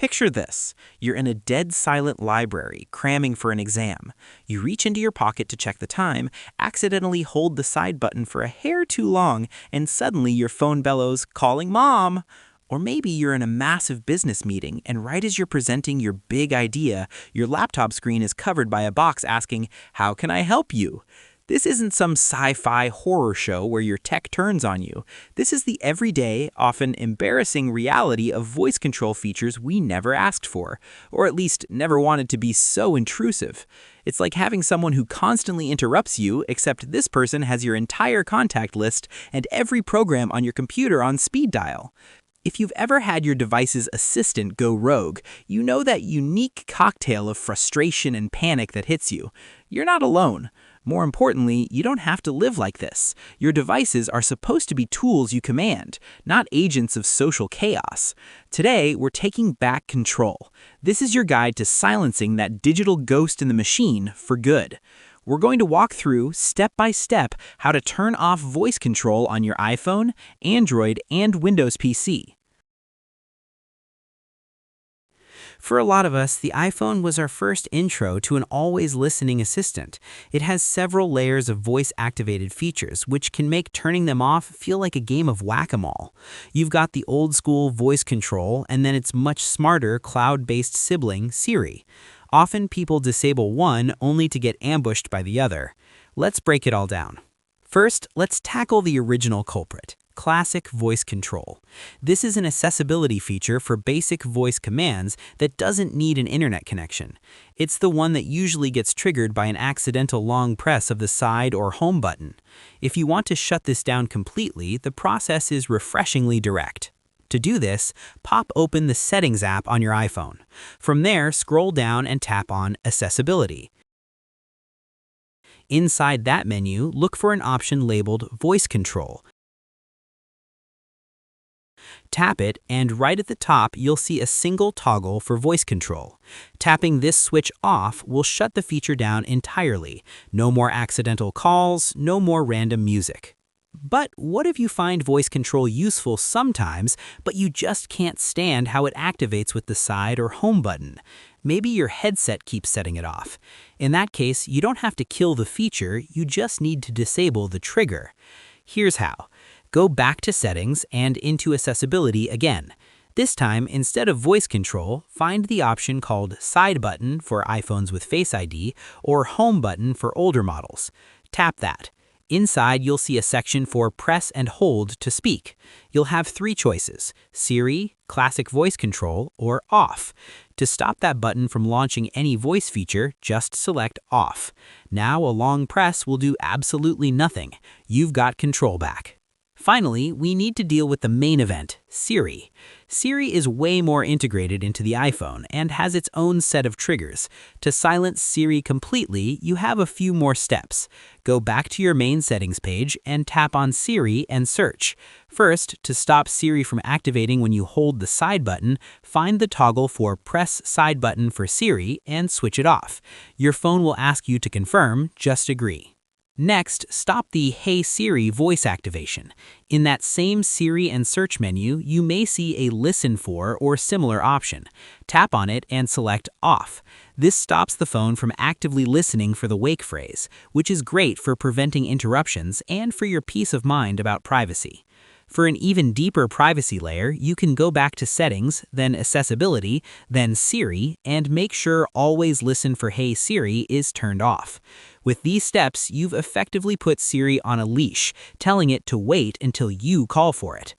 Picture this. You're in a dead silent library, cramming for an exam. You reach into your pocket to check the time, accidentally hold the side button for a hair too long, and suddenly your phone bellows, "Calling mom!" Or maybe you're in a massive business meeting, and right as you're presenting your big idea, your laptop screen is covered by a box asking, "How can I help you?" This isn't some sci-fi horror show where your tech turns on you. This is the everyday, often embarrassing reality of voice control features we never asked for, or at least never wanted to be so intrusive. It's like having someone who constantly interrupts you, except this person has your entire contact list and every program on your computer on speed dial. If you've ever had your device's assistant go rogue, you know that unique cocktail of frustration and panic that hits you. You're not alone. More importantly, you don't have to live like this. Your devices are supposed to be tools you command, not agents of social chaos. Today, we're taking back control. This is your guide to silencing that digital ghost in the machine for good. We're going to walk through, step by step, how to turn off voice control on your iPhone, Android, and Windows PC. For a lot of us, the iPhone was our first intro to an always listening assistant. It has several layers of voice-activated features, which can make turning them off feel like a game of whack-a-mole. You've got the old-school voice control, and then its much smarter cloud-based sibling, Siri. Often people disable one only to get ambushed by the other. Let's break it all down. First, let's tackle the original culprit. Classic voice control. This is an accessibility feature for basic voice commands that doesn't need an internet connection. It's the one that usually gets triggered by an accidental long press of the side or home button. If you want to shut this down completely, the process is refreshingly direct. To do this, pop open the Settings app on your iPhone. From there, scroll down and tap on Accessibility. Inside that menu, look for an option labeled Voice Control. Tap it, and right at the top, you'll see a single toggle for voice control. Tapping this switch off will shut the feature down entirely. No more accidental calls, no more random music. But what if you find voice control useful sometimes, but you just can't stand how it activates with the side or home button? Maybe your headset keeps setting it off. In that case, you don't have to kill the feature, you just need to disable the trigger. Here's how. Go back to Settings and into Accessibility again. This time, instead of voice control, find the option called Side Button for iPhones with Face ID or Home Button for older models. Tap that. Inside, you'll see a section for Press and Hold to speak. You'll have three choices: Siri, Classic Voice Control, or Off. To stop that button from launching any voice feature, just select Off. Now a long press will do absolutely nothing. You've got control back. Finally, we need to deal with the main event, Siri. Siri is way more integrated into the iPhone and has its own set of triggers. To silence Siri completely, you have a few more steps. Go back to your main settings page and tap on Siri and search. First, to stop Siri from activating when you hold the side button, find the toggle for Press Side Button for Siri and switch it off. Your phone will ask you to confirm, just agree. Next, stop the Hey Siri voice activation. In that same Siri and search menu, you may see a Listen For or similar option. Tap on it and select Off. This stops the phone from actively listening for the wake phrase, which is great for preventing interruptions and for your peace of mind about privacy. For an even deeper privacy layer, you can go back to Settings, then Accessibility, then Siri, and make sure Always Listen for Hey Siri is turned off. With these steps, you've effectively put Siri on a leash, telling it to wait until you call for it.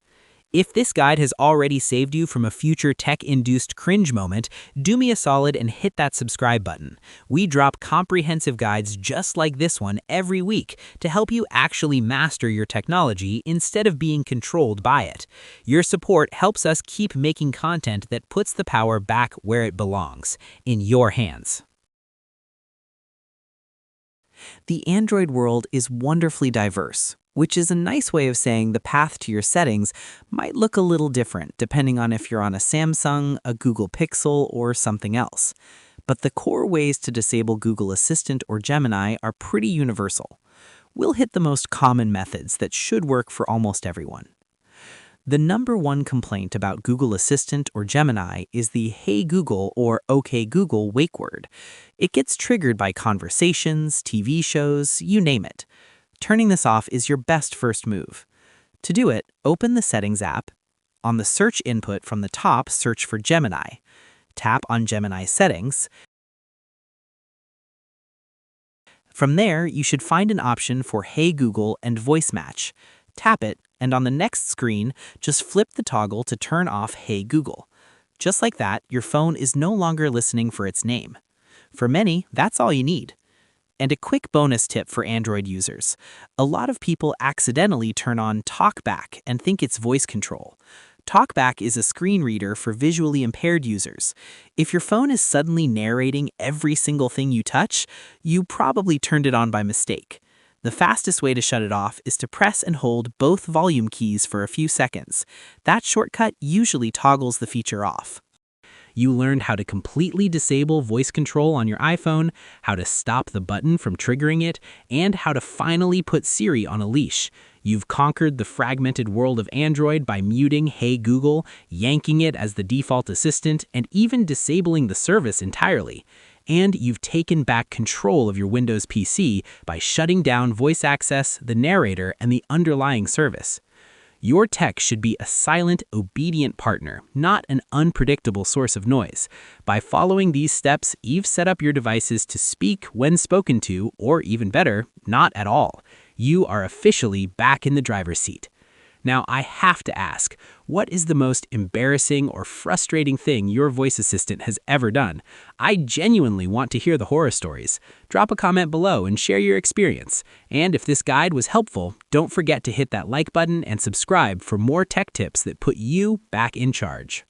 If this guide has already saved you from a future tech-induced cringe moment, do me a solid and hit that subscribe button. We drop comprehensive guides just like this one every week to help you actually master your technology instead of being controlled by it. Your support helps us keep making content that puts the power back where it belongs, in your hands. The Android world is wonderfully diverse, which is a nice way of saying the path to your settings might look a little different depending on if you're on a Samsung, a Google Pixel, or something else. But the core ways to disable Google Assistant or Gemini are pretty universal. We'll hit the most common methods that should work for almost everyone. The #1 complaint about Google Assistant or Gemini is the Hey Google or OK Google wake word. It gets triggered by conversations, TV shows, you name it. Turning this off is your best first move. To do it, open the Settings app. On the search input from the top, search for Gemini. Tap on Gemini Settings. From there, you should find an option for Hey Google and Voice Match. Tap it, and on the next screen, just flip the toggle to turn off Hey Google. Just like that, your phone is no longer listening for its name. For many, that's all you need. And a quick bonus tip for Android users. A lot of people accidentally turn on TalkBack and think it's voice control. TalkBack is a screen reader for visually impaired users. If your phone is suddenly narrating every single thing you touch, you probably turned it on by mistake. The fastest way to shut it off is to press and hold both volume keys for a few seconds. That shortcut usually toggles the feature off. You learned how to completely disable voice control on your iPhone, how to stop the button from triggering it, and how to finally put Siri on a leash. You've conquered the fragmented world of Android by muting Hey Google, yanking it as the default assistant, and even disabling the service entirely. And you've taken back control of your Windows PC by shutting down voice access, the narrator, and the underlying service. Your tech should be a silent, obedient partner, not an unpredictable source of noise. By following these steps, you've set up your devices to speak when spoken to, or even better, not at all. You are officially back in the driver's seat. Now, I have to ask, what is the most embarrassing or frustrating thing your voice assistant has ever done? I genuinely want to hear the horror stories. Drop a comment below and share your experience. And if this guide was helpful, don't forget to hit that like button and subscribe for more tech tips that put you back in charge.